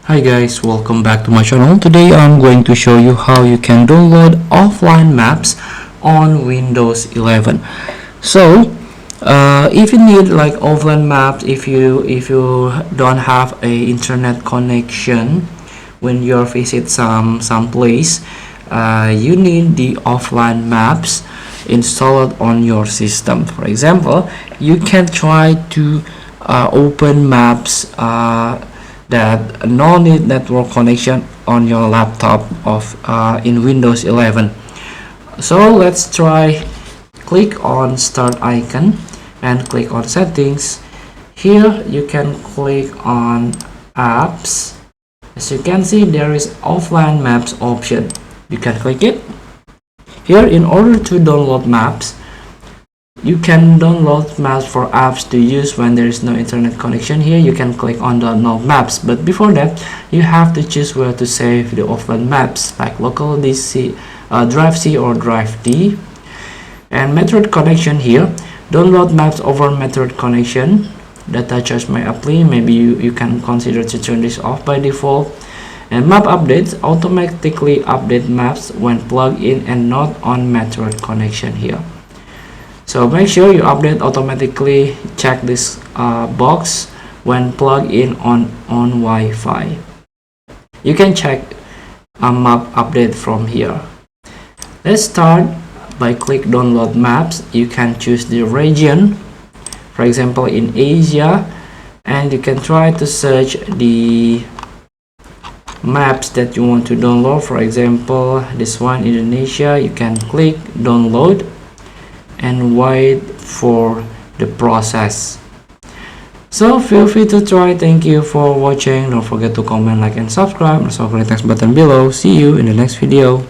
Hi guys, welcome back to my channel. Today I'm going to show you how you can download offline maps on Windows 11. So if you need like offline maps, if you don't have a internet connection when you visit some place, you need the offline maps installed on your system. For example, you can try to open maps that no need network connection on your laptop of in Windows 11. So let's try. Click on start icon and click on settings. Here you can click on apps. As you can see, there is offline maps option. You can click it. Here, in order to download maps, you can download maps for apps to use when there is no internet connection. Here you can click on download maps, but before that you have to choose where to save the offline maps, like local DC, drive C or drive D. And method connection, here download maps over method connection. Data charge may apply. Maybe you can consider to turn this off by default. And map updates automatically update maps when plugged in and not on method connection here. So make sure you update automatically. Check this box when plugged in on Wi-Fi. You can check a map update from here. Let's start by click download maps. You can choose the region, for example in Asia, and you can try to search the maps that you want to download. For example, this one, Indonesia. You can click download and wait for the process. So feel free to try. Thank you for watching. Don't forget to comment, like and subscribe. Also click the text button below. See you in the next video.